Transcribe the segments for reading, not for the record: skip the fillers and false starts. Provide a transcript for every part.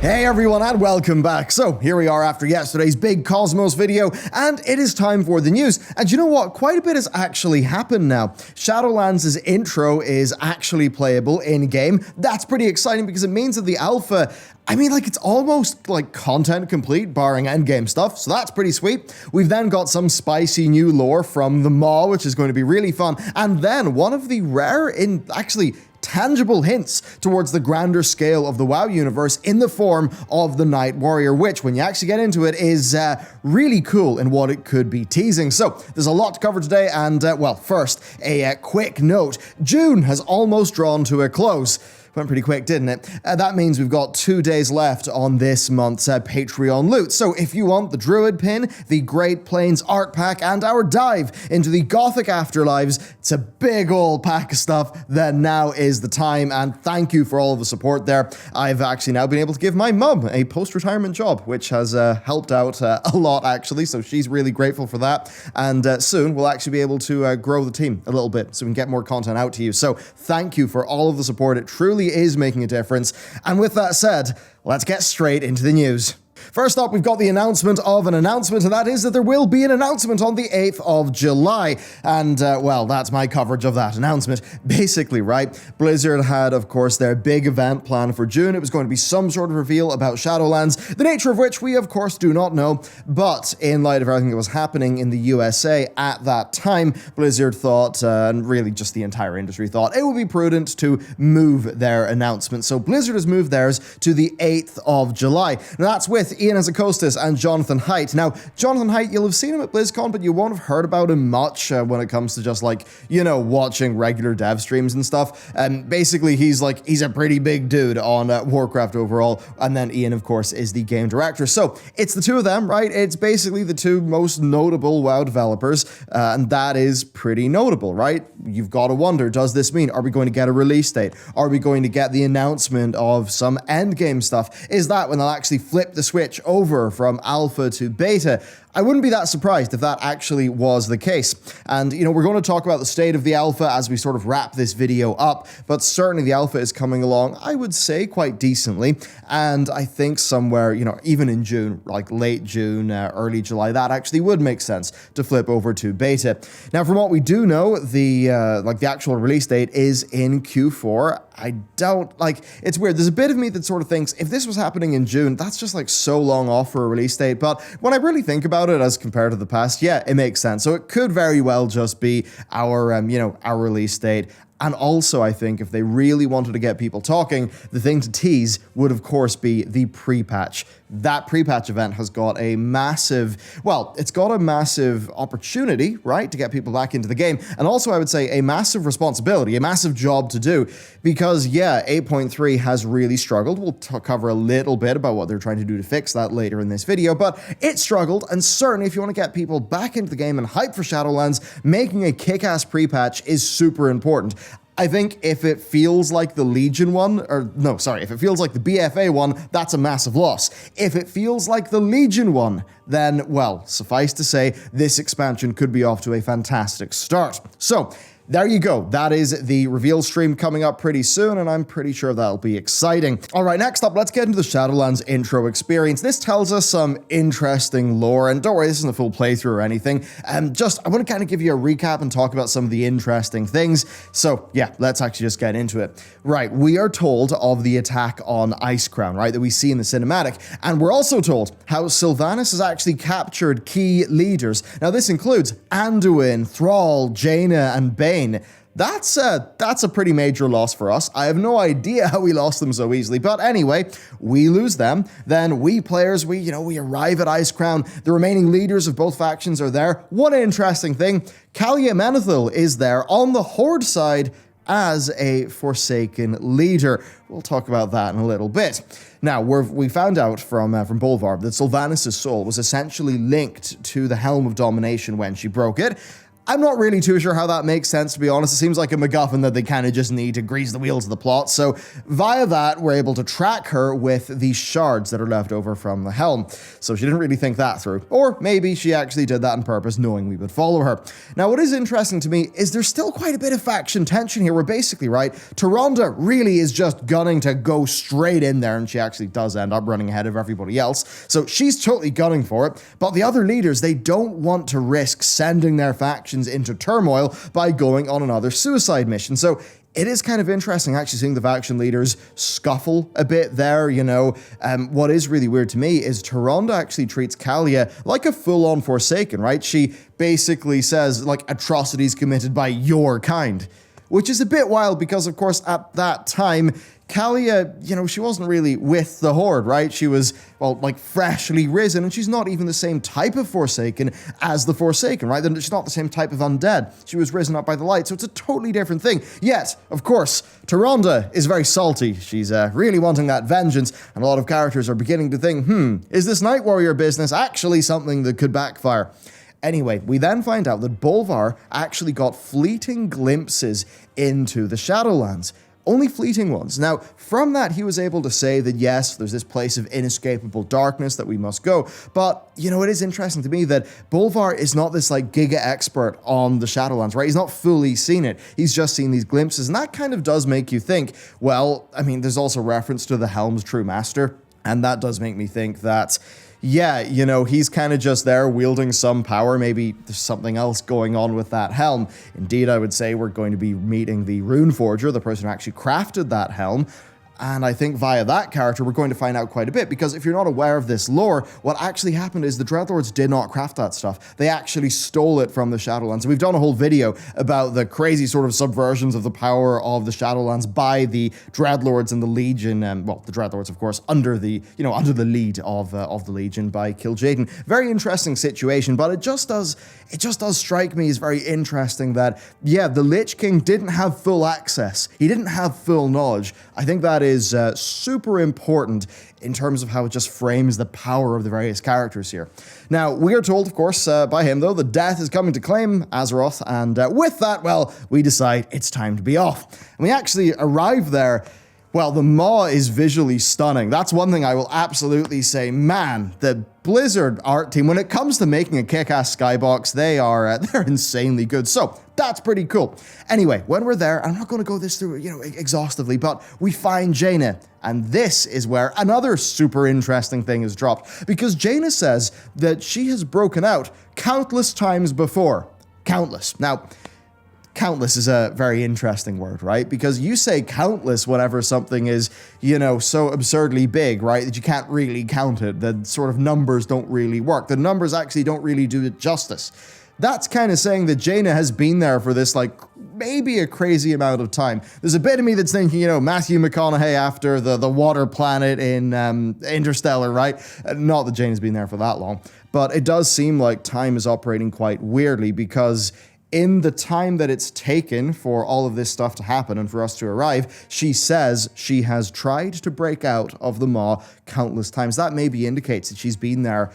Hey everyone and welcome back. So here we are after yesterday's big Cosmos video and it is time for the news. And you know what? Quite a bit has actually happened now. Shadowlands' intro is actually playable in-game. That's pretty exciting because it means that the alpha, it's almost like content complete barring endgame stuff, so that's pretty sweet. We've then got some spicy new lore from the Maw, which is going to be really fun. And then one of the rare tangible hints towards the grander scale of the WoW universe in the form of the Night Warrior, which, when you actually get into it, is really cool in what it could be teasing. So, there's a lot to cover today, and, first, a quick note. June has almost drawn to a close. Went pretty quick, didn't it? That means we've got 2 days left on this month's Patreon loot. So if you want the Druid pin, the Great Plains art pack, and our dive into the Gothic afterlives, it's a big old pack of stuff, then now is the time, and thank you for all of the support there. I've actually now been able to give my mum a post-retirement job, which has helped out a lot, actually, so she's really grateful for that, and soon we'll actually be able to grow the team a little bit so we can get more content out to you. So thank you for all of the support. It truly is making a difference. And with that said, let's get straight into the news. First up, we've got the announcement of an announcement, and that is that there will be an announcement on the 8th of July. And, that's my coverage of that announcement. Basically, right, Blizzard had, of course, their big event planned for June. It was going to be some sort of reveal about Shadowlands, the nature of which we, of course, do not know. But in light of everything that was happening in the USA at that time, Blizzard thought, and really just the entire industry thought, it would be prudent to move their announcement. So Blizzard has moved theirs to the 8th of July. Now, that's with Ian Azakostas and Jonathan Haidt. Now, Jonathan Haidt, you'll have seen him at BlizzCon, but you won't have heard about him much when it comes to just watching regular dev streams and stuff. Basically, he's a pretty big dude on Warcraft overall, and then Ian, of course, is the game director. So it's the two of them, right? It's basically the two most notable WoW developers, and that is pretty notable, right? You've got to wonder, does this mean, are we going to get a release date? Are we going to get the announcement of some endgame stuff? Is that when they'll actually flip the switch over from alpha to beta? I wouldn't be that surprised if that actually was the case. And, we're going to talk about the state of the alpha as we sort of wrap this video up, but certainly the alpha is coming along, I would say, quite decently. And I think somewhere, even in June, like late June, early July, that actually would make sense to flip over to beta. Now, from what we do know, the actual release date is in Q4. It's weird. There's a bit of me that sort of thinks if this was happening in June, that's just so long off for a release date. But when I really think about it as compared to the past, yeah, it makes sense. So it could very well just be our release date. And also, I think if they really wanted to get people talking, the thing to tease would, of course, be the pre-patch. That pre-patch event has got a massive opportunity, right, to get people back into the game. And also, I would say, a massive responsibility, a massive job to do. Because, 8.3 has really struggled. We'll cover a little bit about what they're trying to do to fix that later in this video. But it struggled, and certainly if you want to get people back into the game and hype for Shadowlands, making a kick-ass pre-patch is super important. I think if it feels like the Legion one, if it feels like the BFA one, that's a massive loss. If it feels like the Legion one, then, suffice to say, this expansion could be off to a fantastic start. So, there you go. That is the reveal stream coming up pretty soon, and I'm pretty sure that'll be exciting. All right, next up, let's get into the Shadowlands intro experience. This tells us some interesting lore, and don't worry, this isn't a full playthrough or anything. I want to kind of give you a recap and talk about some of the interesting things. So, let's actually just get into it. Right, we are told of the attack on Icecrown, right, that we see in the cinematic, and we're also told how Sylvanas has actually captured key leaders. Now, this includes Anduin, Thrall, Jaina, and Bane. That's a pretty major loss for us. I have no idea how we lost them so easily, but anyway, we lose them. Then we players, we arrive at Icecrown. The remaining leaders of both factions are there. One interesting thing, CALIA Menethil is there on the Horde side as a Forsaken leader. We'll talk about that in a little bit. Now, we found out from Bolvar that Sylvanas' soul was essentially linked to the Helm of Domination when she broke it. I'm not really too sure how that makes sense, to be honest. It seems like a MacGuffin that they kind of just need to grease the wheels of the plot. So via that, we're able to track her with the shards that are left over from the helm. So she didn't really think that through. Or maybe she actually did that on purpose, knowing we would follow her. Now, what is interesting to me is there's still quite a bit of faction tension here. We're basically, right, Tyrande really is just gunning to go straight in there, and she actually does end up running ahead of everybody else. So she's totally gunning for it. But the other leaders, they don't want to risk sending their factions into turmoil by going on another suicide mission. So it is kind of interesting actually seeing the faction leaders scuffle a bit there, you know. What is really weird to me is Tyrande actually treats CALIA like a full-on Forsaken, right? She basically says, like, atrocities committed by your kind, which is a bit wild because, of course, at that time, CALIA, you know, she wasn't really with the Horde, right? She was, well, like, freshly risen, and she's not even the same type of Forsaken as the Forsaken, right? She's not the same type of undead. She was risen up by the light, so it's a totally different thing. Yet, of course, Tyrande is very salty. She's really wanting that vengeance, and a lot of characters are beginning to think, is this Night Warrior business actually something that could backfire? Anyway, we then find out that Bolvar actually got fleeting glimpses into the Shadowlands. Only fleeting ones. Now, from that, he was able to say that, yes, there's this place of inescapable darkness that we must go. But, you know, it is interesting to me that Bolvar is not this, like, giga expert on the Shadowlands, right? He's not fully seen it. He's just seen these glimpses. And that kind of does make you think, well, I mean, there's also reference to the Helm's true master. And that does make me think that, yeah, you know, he's kind of just there wielding some power. Maybe there's something else going on with that helm. Indeed, I would say we're going to be meeting the Rune Forger, the person who actually crafted that helm. And I think via that character, we're going to find out quite a bit, because if you're not aware of this lore, what actually happened is the Dreadlords did not craft that stuff. They actually stole it from the Shadowlands. And we've done a whole video about the crazy sort of subversions of the power of the Shadowlands by the Dreadlords and the Legion. Well, the Dreadlords, of course, under the lead of the Legion by Kil'jaeden. Very interesting situation, but it just does strike me as very interesting that, yeah, the Lich King didn't have full access. He didn't have full knowledge. I think that is super important in terms of how it just frames the power of the various characters here. Now, we are told, of course, by him, though, that death is coming to claim Azeroth, and with that, well, we decide it's time to be off. And we actually arrive there. Well, the Maw is visually stunning. That's one thing I will absolutely say. Man, the Blizzard art team, when it comes to making a kick-ass skybox, they're insanely good. So that's pretty cool. Anyway, when we're there, I'm not going to go this through, you know, exhaustively, but we find Jaina, and this is where another super interesting thing is dropped, because Jaina says that she has broken out countless times before. Countless. Now, countless is a very interesting word, right? Because you say countless whenever something is, you know, so absurdly big, right, that you can't really count it. The sort of numbers don't really work. The numbers actually don't really do it justice. That's kind of saying that Jaina has been there for this, like, maybe a crazy amount of time. There's a bit of me that's thinking, you know, Matthew McConaughey after the water planet in Interstellar, right? Not that Jaina's been there for that long. But it does seem like time is operating quite weirdly, because in the time that it's taken for all of this stuff to happen and for us to arrive, she says she has tried to break out of the Maw countless times. That maybe indicates that she's been there,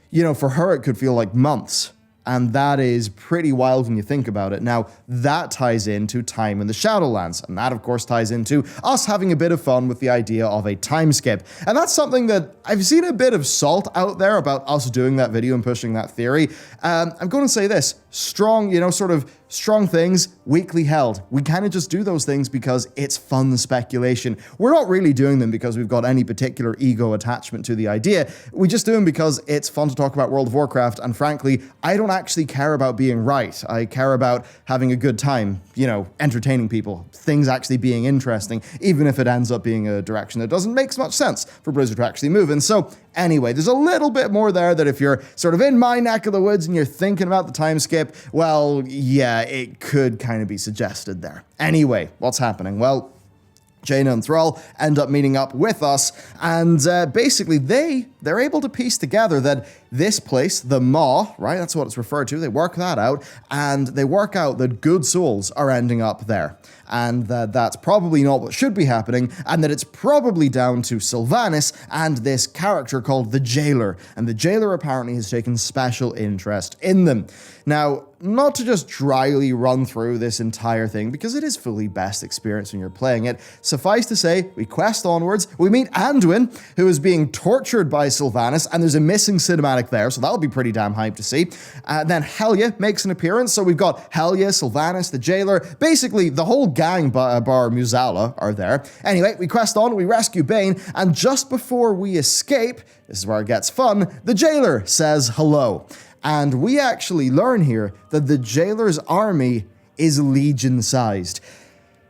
you know, for her it could feel like months. And that is pretty wild when you think about it. Now, that ties into time in the Shadowlands. And that, of course, ties into us having a bit of fun with the idea of a time skip. And that's something that I've seen a bit of salt out there about us doing that video and pushing that theory. I'm going to say this. Strong, you know, sort of strong things, weakly held. We kind of just do those things because it's fun speculation. We're not really doing them because we've got any particular ego attachment to the idea. We just do them because it's fun to talk about World of Warcraft, and frankly, I don't actually care about being right. I care about having a good time, you know, entertaining people, things actually being interesting, even if it ends up being a direction that doesn't make much sense for Blizzard to actually move in. So anyway, there's a little bit more there that if you're sort of in my neck of the woods and you're thinking about the time skip, well, yeah, it could kind of be suggested there. Anyway, what's happening? Well, Jaina and Thrall end up meeting up with us, and basically they're able to piece together that this place, the Maw, right, that's what it's referred to, they work that out, and they work out that good souls are ending up there. And that's probably not what should be happening, and that it's probably down to Sylvanas and this character called the Jailor. And the Jailor apparently has taken special interest in them. Now, not to just dryly run through this entire thing, because it is fully best experience when you're playing it. Suffice to say, we quest onwards, we meet Anduin, who is being tortured by Sylvanas, and there's a missing cinematic there, so that'll be pretty damn hype to see. Then Helia makes an appearance, so we've got Helia, Sylvanas, the Jailor, basically the whole gang bar Musala are there. Anyway, we quest on, we rescue Bane, and just before we escape, this is where it gets fun, the Jailor says hello. And we actually learn here that the Jailor's army is Legion-sized.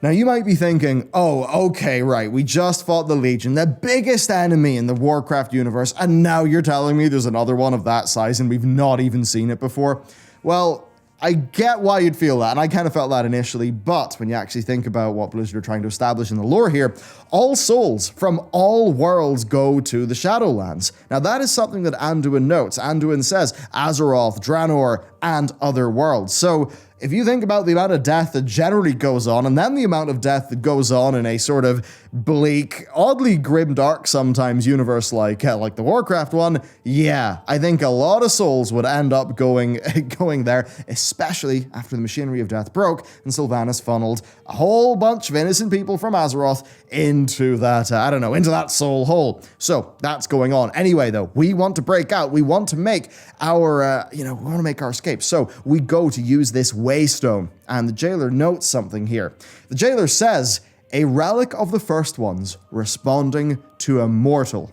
Now, you might be thinking, oh, okay, right, we just fought the Legion, the biggest enemy in the Warcraft universe, and now you're telling me there's another one of that size and we've not even seen it before? Well, I get why you'd feel that, and I kind of felt that initially, but when you actually think about what Blizzard are trying to establish in the lore here, all souls from all worlds go to the Shadowlands. Now, that is something that Anduin notes. Anduin says Azeroth, Draenor, and other worlds. So, if you think about the amount of death that generally goes on, and then the amount of death that goes on in a sort of bleak, oddly grim-dark sometimes universe like the Warcraft one, yeah, I think a lot of souls would end up going there, especially after the machinery of death broke and Sylvanas funneled a whole bunch of innocent people from Azeroth into that, into that soul hole. So that's going on. Anyway, though, we want to break out. We want to make our, we want to make our escape. So we go to use this Waystone, and the Jailor notes something here. The Jailor says, a relic of the first ones responding to a mortal.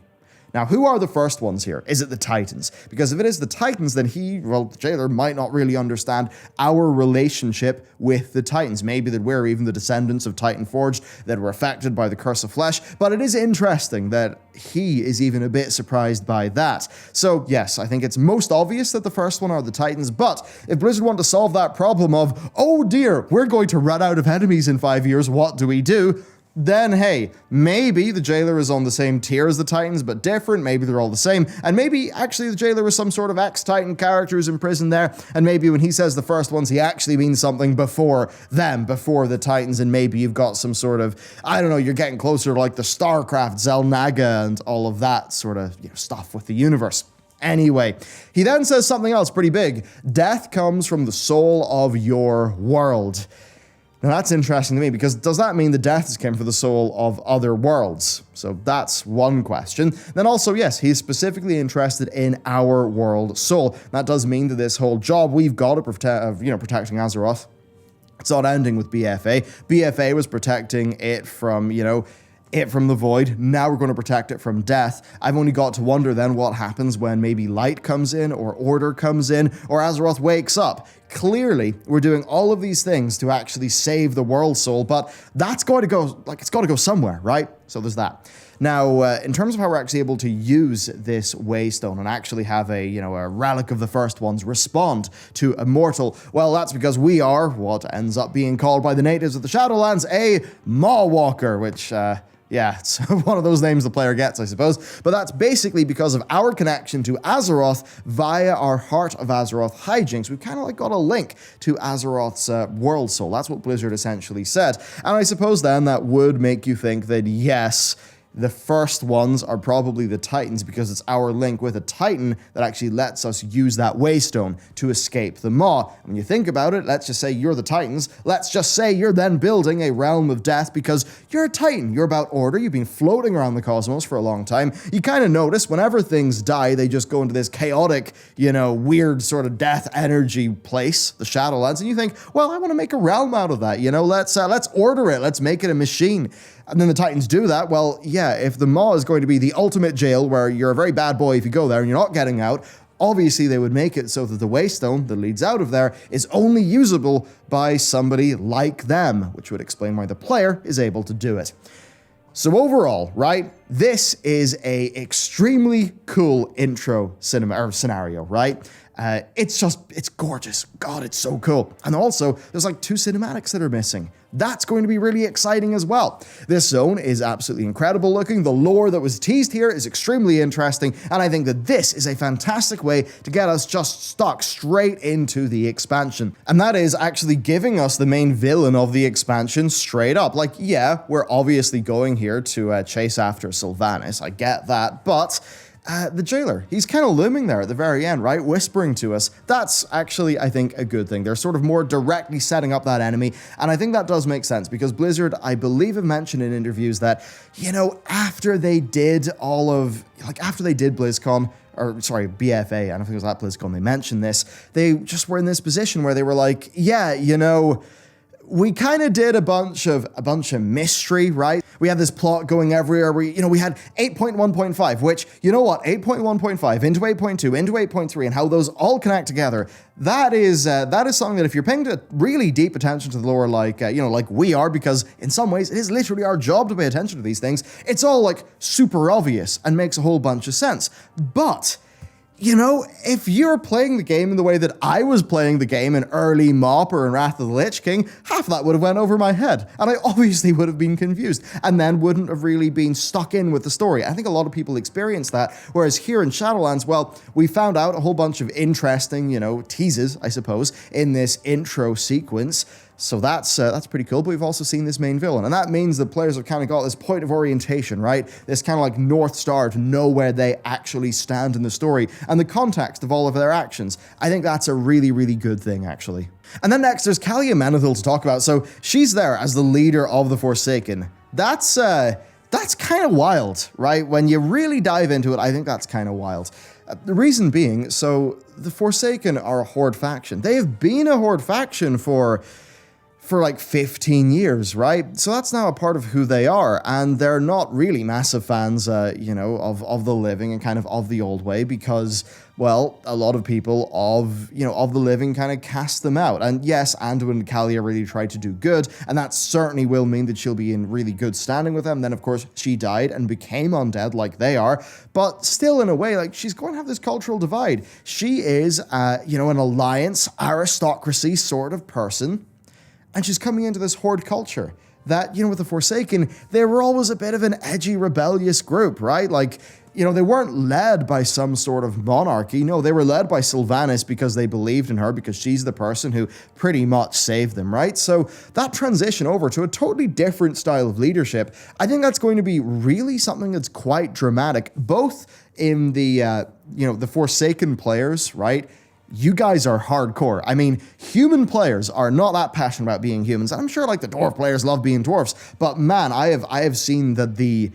Now, who are the first ones here? Is it the Titans? Because if it is the Titans, then the Jailor might not really understand our relationship with the Titans. Maybe that we're even the descendants of Titan Forged that were affected by the Curse of Flesh, but it is interesting that he is even a bit surprised by that. So, yes, I think it's most obvious that the first one are the Titans, but if Blizzard want to solve that problem of, oh dear, we're going to run out of enemies in 5 years, what do we do? Then, hey, maybe the Jailor is on the same tier as the Titans, but different. Maybe they're all the same. And maybe, actually, the Jailor is some sort of ex-Titan character who's imprisoned there. And maybe when he says the first ones, he actually means something before them, before the Titans. And maybe you've got some sort of, you're getting closer to like the StarCraft, Xel'Naga, and all of that sort of stuff with the universe. Anyway, he then says something else pretty big. Death comes from the soul of your world. Now that's interesting to me, because does that mean the deaths came for the soul of other worlds? So that's one question. Then also, yes, he's specifically interested in our world soul. That does mean that this whole job we've got of protecting Azeroth, it's not ending with BFA. BFA was protecting it from, it from the void. Now we're going to protect it from death. I've only got to wonder then what happens when maybe light comes in, or order comes in, or Azeroth wakes up. Clearly, we're doing all of these things to actually save the world soul, but that's got to go, it's got to go somewhere, right? So there's that. Now, in terms of how we're actually able to use this Waystone and actually have a relic of the first ones respond to a mortal, well, that's because we are what ends up being called by the natives of the Shadowlands a Maw Walker, which, yeah, it's one of those names the player gets, I suppose. But that's basically because of our connection to Azeroth via our Heart of Azeroth hijinks. We've kind of got a link to Azeroth's world soul. That's what Blizzard essentially said. And I suppose then that would make you think that, yes, the first ones are probably the Titans, because it's our link with a Titan that actually lets us use that Waystone to escape the Maw. When you think about it, let's just say you're the Titans. Let's just say you're then building a realm of death because you're a Titan. You're about order. You've been floating around the cosmos for a long time. You kind of notice whenever things die, they just go into this chaotic, weird sort of death energy place, the Shadowlands, and you think, well, I want to make a realm out of that. Let's order it. Let's make it a machine. And then the Titans do that. Well, yeah, if the Maw is going to be the ultimate jail where you're a very bad boy if you go there and you're not getting out, obviously they would make it so that the Waystone that leads out of there is only usable by somebody like them, which would explain why the player is able to do it. So overall, right, this is a extremely cool intro scenario, right? It's gorgeous. God, it's so cool. And also, there's like 2 cinematics that are missing. That's going to be really exciting as well. This zone is absolutely incredible looking. The lore that was teased here is extremely interesting, and I think that this is a fantastic way to get us just stuck straight into the expansion. And that is actually giving us the main villain of the expansion straight up. Like, yeah, we're obviously going here to chase after Sylvanas. I get that, but the Jailor, he's kind of looming there at the very end, right? Whispering to us. That's actually, I think, a good thing. They're sort of more directly setting up that enemy, and I think that does make sense because Blizzard, I believe, have mentioned in interviews that, you know, after they did BlizzCon, or sorry, BFA, I don't think it was at BlizzCon, they mentioned this, they just were in this position where they were like, yeah, you know, we kind of did a bunch of mystery, right? We had this plot going everywhere. We had 8.1.5, which, you know what, 8.1.5 into 8.2 into 8.3 and how those all connect together. That is something that if you're paying really deep attention to the lore, like we are, because in some ways it is literally our job to pay attention to these things. It's all like super obvious and makes a whole bunch of sense. But you know, if you're playing the game in the way that I was playing the game in early MoP or in Wrath of the Lich King, half of that would have went over my head, and I obviously would have been confused, and then wouldn't have really been stuck in with the story. I think a lot of people experience that, whereas here in Shadowlands, well, we found out a whole bunch of interesting, teases, I suppose, in this intro sequence. So that's pretty cool, but we've also seen this main villain, and that means the players have kind of got this point of orientation, right? This kind of like North Star to know where they actually stand in the story and the context of all of their actions. I think that's a really, really good thing, actually. And then next, there's CALIA MENETHIL to talk about. So she's there as the leader of the Forsaken. That's kind of wild, right? When you really dive into it, I think that's kind of wild. The reason being, so the Forsaken are a Horde faction. They have been a Horde faction for like 15 years, right? So that's now a part of who they are, and they're not really massive fans, of the living and kind of the old way because, well, a lot of people of the living kind of cast them out. And yes, Anduin and CALIA really tried to do good, and that certainly will mean that she'll be in really good standing with them. Then, of course, she died and became undead like they are, but still, in a way, like, she's going to have this cultural divide. She is, an alliance, aristocracy sort of person, and she's coming into this Horde culture that, with the Forsaken, they were always a bit of an edgy, rebellious group, right? Like, they weren't led by some sort of monarchy. No, they were led by Sylvanas because they believed in her, because she's the person who pretty much saved them, right? So that transition over to a totally different style of leadership, I think that's going to be really something that's quite dramatic, both in the, the Forsaken players, right? You guys are hardcore. I mean, human players are not that passionate about being humans. I'm sure like the dwarf players love being dwarfs, but man, I have seen that the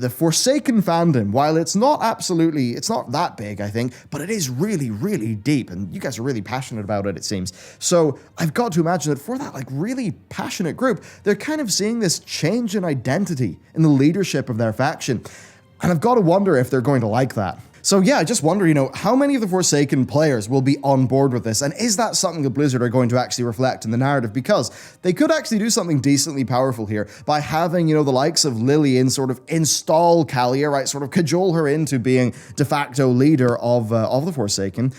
Forsaken fandom, while it's not that big, I think, but it is really, really deep, and you guys are really passionate about it, it seems. So I've got to imagine that for that like really passionate group, they're kind of seeing this change in identity in the leadership of their faction. And I've got to wonder if they're going to like that. So yeah, I just wonder, how many of the Forsaken players will be on board with this? And is that something that Blizzard are going to actually reflect in the narrative? Because they could actually do something decently powerful here by having, the likes of Lillian sort of install CALIA, right? Sort of cajole her into being de facto leader of the Forsaken.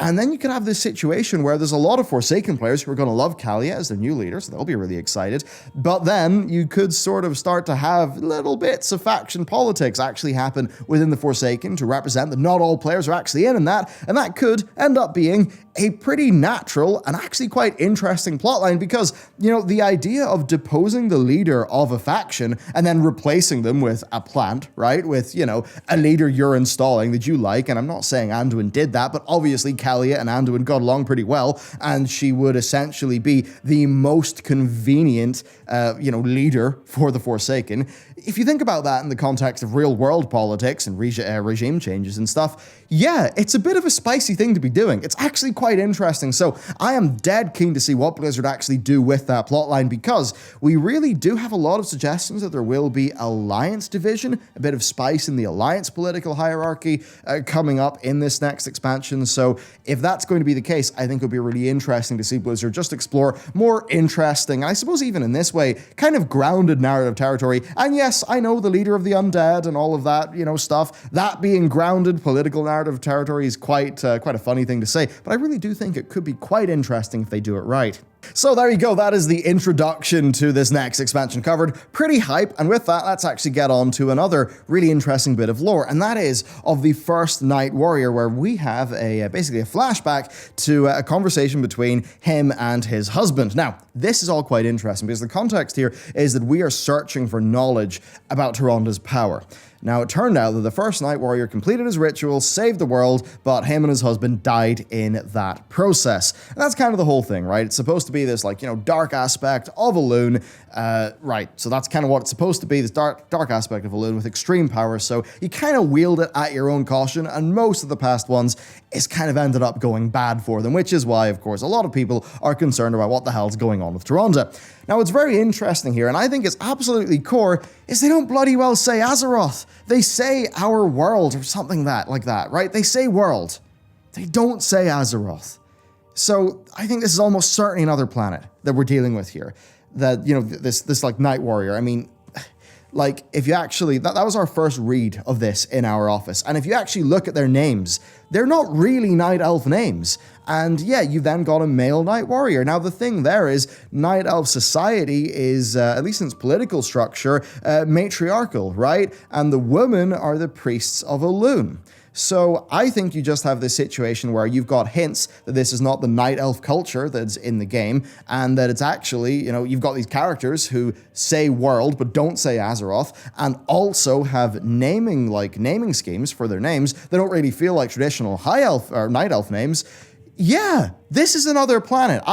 And then you could have this situation where there's a lot of Forsaken players who are going to love CALIA as their new leader, so they'll be really excited. But then you could sort of start to have little bits of faction politics actually happen within the Forsaken to represent that not all players are actually in that, and that could end up being a pretty natural and actually quite interesting plotline because, the idea of deposing the leader of a faction and then replacing them with a plant, right? With, a leader you're installing that you like, and I'm not saying Anduin did that, but obviously CALIA and Anduin got along pretty well, and she would essentially be the most convenient, leader for the Forsaken. If you think about that in the context of real-world politics and regime changes and stuff, yeah, it's a bit of a spicy thing to be doing. It's actually quite interesting, so I am dead keen to see what Blizzard actually do with that plotline because we really do have a lot of suggestions that there will be alliance division, a bit of spice in the alliance political hierarchy coming up in this next expansion, so if that's going to be the case, I think it would be really interesting to see Blizzard just explore more interesting, I suppose even in this way, kind of grounded narrative territory. And yes, I know the leader of the undead and all of that, stuff, that being grounded political narrative territory is quite a funny thing to say, but I really do think it could be quite interesting if they do it right. So there you go, that is the introduction to this next expansion covered. Pretty hype, and with that, let's actually get on to another really interesting bit of lore, and that is of the first Night Warrior, where we have basically a flashback to a conversation between him and his husband. Now, this is all quite interesting, because the context here is that we are searching for knowledge about Tyronda's power. Now, it turned out that the first Night Warrior completed his ritual, saved the world, but him and his husband died in that process. And that's kind of the whole thing, right? It's supposed to be this, dark aspect of Elune, right? So that's kind of what it's supposed to be, this dark aspect of Elune with extreme power, so you kind of wield it at your own caution, and most of the past ones, it's kind of ended up going bad for them, which is why, of course, a lot of people are concerned about what the hell's going on with Tyronda. Now, what's very interesting here, and I think it's absolutely core, is they don't bloody well say Azeroth. They say our world or something like that, right? They say world. They don't say Azeroth. So I think this is almost certainly another planet that we're dealing with here. That, this Night Warrior. I mean, if you actually, that was our first read of this in our office. And if you actually look at their names, they're not really Night Elf names. And yeah, you then got a male Night Warrior. Now, the thing there is, Night Elf society is, at least in its political structure, matriarchal, right? And the women are the priests of Elune. So I think you just have this situation where you've got hints that this is not the Night Elf culture that's in the game, and that it's actually, you've got these characters who say world but don't say Azeroth, and also have naming schemes for their names. They don't really feel like traditional High Elf or Night Elf names. Yeah, this is another planet.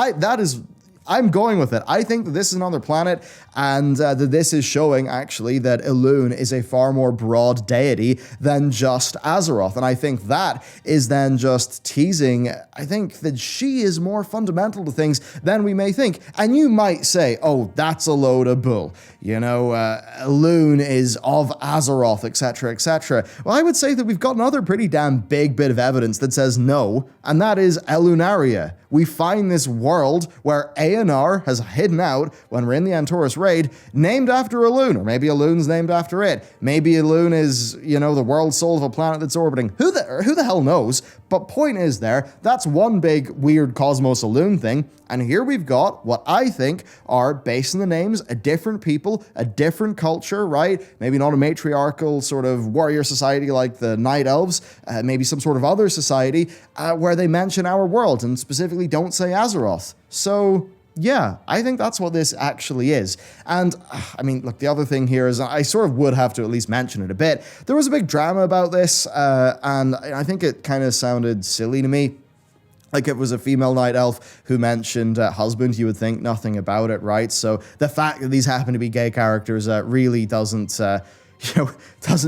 I'm going with it. I think that this is another planet, and that this is showing, actually, that Elune is a far more broad deity than just Azeroth. And I think that is then just teasing, I think, that she is more fundamental to things than we may think. And you might say, oh, that's a load of bull. Elune is of Azeroth, etc., etc. Well, I would say that we've got another pretty damn big bit of evidence that says no, and that is Elunaria. We find this world where ANR has hidden out when we're in the Antorus raid, named after Elune, or maybe Elune's named after it. Maybe Elune is, the world soul of a planet that's orbiting. Who the hell knows? But point is that's one big weird Cosmos Elune thing, and here we've got what I think are, based on the names, a different people, a different culture, right? Maybe not a matriarchal sort of warrior society like the Night Elves, maybe some sort of other society where they mention our world and specifically don't say Azeroth. So yeah, I think that's what this actually is. And, look, the other thing here is I sort of would have to at least mention it a bit. There was a big drama about this, and I think it kind of sounded silly to me. Like, it was a female Night Elf who mentioned husband, you would think nothing about it, right? So the fact that these happen to be gay characters really doesn't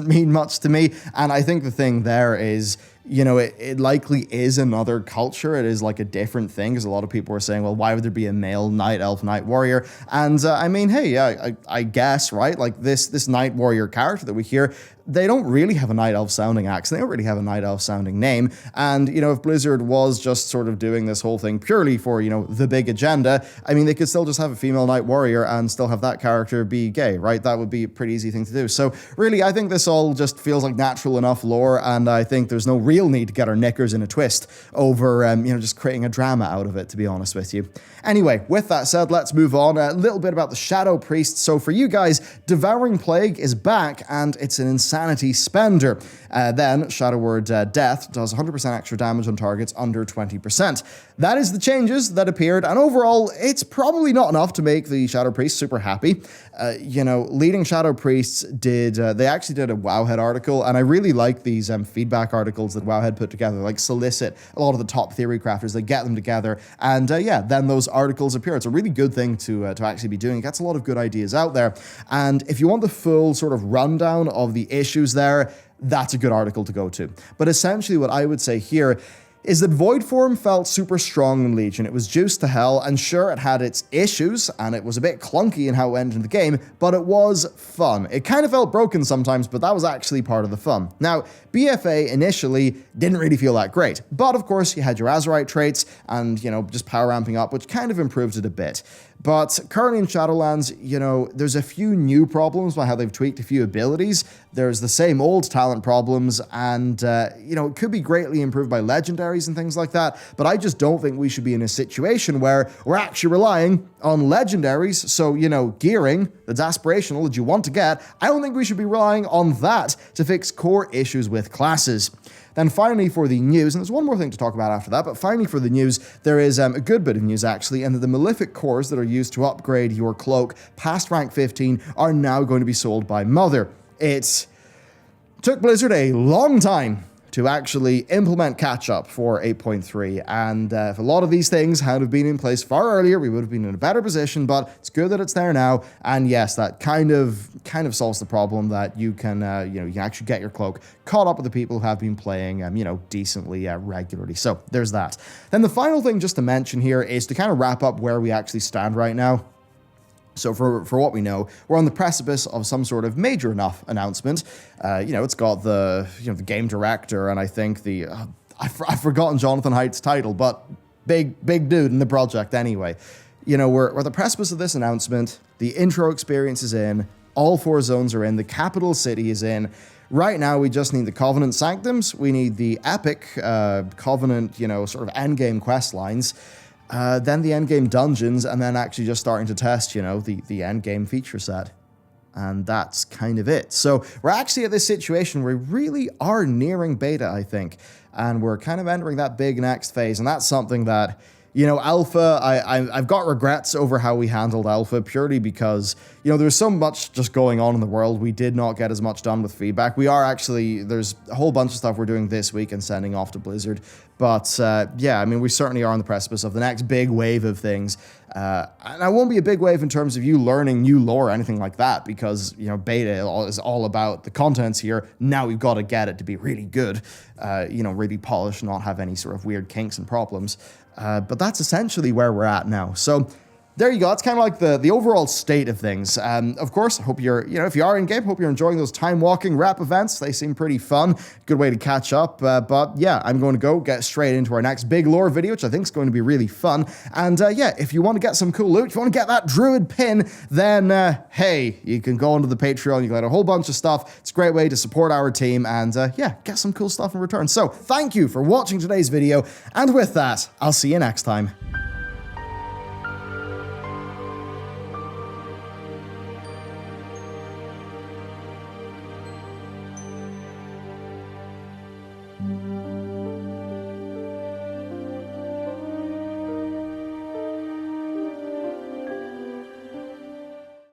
mean much to me. And I think the thing there is, it likely is another culture. It is like a different thing, because a lot of people are saying, well, why would there be a male Night Elf Night Warrior? And I guess, right? Like this Night Warrior character that we hear, they don't really have a Night Elf sounding accent. They don't really have a Night Elf sounding name. And, if Blizzard was just sort of doing this whole thing purely for, the big agenda, they could still just have a female Night Warrior and still have that character be gay, right? That would be a pretty easy thing to do. So really, I think this all just feels like natural enough lore, and I think there's no real need to get our knickers in a twist over, just creating a drama out of it, to be honest with you. Anyway, with that said, let's move on. A little bit about the Shadow Priest. So for you guys, Devouring Plague is back, and it's an insanity spender. Then Shadow Word Death does 100% extra damage on targets under 20%. That is the changes that appeared, and overall, it's probably not enough to make the Shadow Priest super happy. Leading Shadow Priests they actually did a Wowhead article, and I really like these feedback articles that Wowhead put together, like solicit a lot of the top theory crafters, they get them together, and then those articles appear. It's a really good thing to actually be doing. It gets a lot of good ideas out there, and if you want the full sort of rundown of the issues there, that's a good article to go to. But essentially what I would say here is that Void Form felt super strong in Legion. It was juiced to hell, and sure, it had its issues, and it was a bit clunky in how it ended in the game, but it was fun. It kind of felt broken sometimes, but that was actually part of the fun. Now, BFA initially didn't really feel that great, but of course, you had your Azerite traits, and, you know, just power ramping up, which kind of improved it a bit. But currently in Shadowlands, you know, there's a few new problems by how they've tweaked a few abilities. There's the same old talent problems, and, you know, it could be greatly improved by legendaries and things like that, but I just don't think we should be in a situation where we're actually relying on legendaries, so, you know, gearing that's aspirational that you want to get. I don't think we should be relying on that to fix core issues with classes. Then finally for the news, and there's one more thing to talk about after that, but finally for the news, there is a good bit of news actually, and that the Malefic cores that are used to upgrade your cloak past rank 15 are now going to be sold by Mother. It took Blizzard a long time to actually implement catch-up for 8.3, and if a lot of these things had have been in place far earlier, we would have been in a better position, but it's good that it's there now, and yes, that kind of solves the problem that you can, you know, you can actually get your cloak caught up with the people who have been playing, you know, decently regularly. So there's that. Then the final thing just to mention here is to kind of wrap up where we actually stand right now. So for what we know, we're on the precipice of some sort of major enough announcement. You know, it's got the game director, and I think the I've forgotten Jonathan Haidt's title, but big dude in the project anyway. You know, we're at the precipice of this announcement. The intro experience is in. All 4 zones are in. The capital city is in. Right now, we just need the Covenant Sanctums. We need the epic Covenant, you know, sort of endgame quest lines. Then the endgame dungeons, and then actually just starting to test, you know, the endgame feature set. And that's kind of it. So we're actually at this situation where we really are nearing beta, I think. And we're kind of entering that big next phase. And that's something that, you know, alpha, I've got regrets over how we handled alpha, purely because, you know, there's so much just going on in the world. We did not get as much done with feedback. We are actually, there's a whole bunch of stuff we're doing this week and sending off to Blizzard. But yeah, I mean, we certainly are on the precipice of the next big wave of things. And it won't be a big wave in terms of you learning new lore or anything like that, because, you know, beta is all about the contents here. Now we've got to get it to be really good, you know, really polished, not have any sort of weird kinks and problems. But that's essentially where we're at now. So there you go. It's kind of like the overall state of things. Of course, I hope you're, you know, if you are in game, hope you're enjoying those time walking rep events. They seem pretty fun. Good way to catch up. But yeah, I'm going to go get straight into our next big lore video, which I think is going to be really fun. And yeah, if you want to get some cool loot, if you want to get that druid pin, then hey, you can go onto the Patreon. You get a whole bunch of stuff. It's a great way to support our team and yeah, get some cool stuff in return. So thank you for watching today's video. And with that, I'll see you next time. Mm-hmm.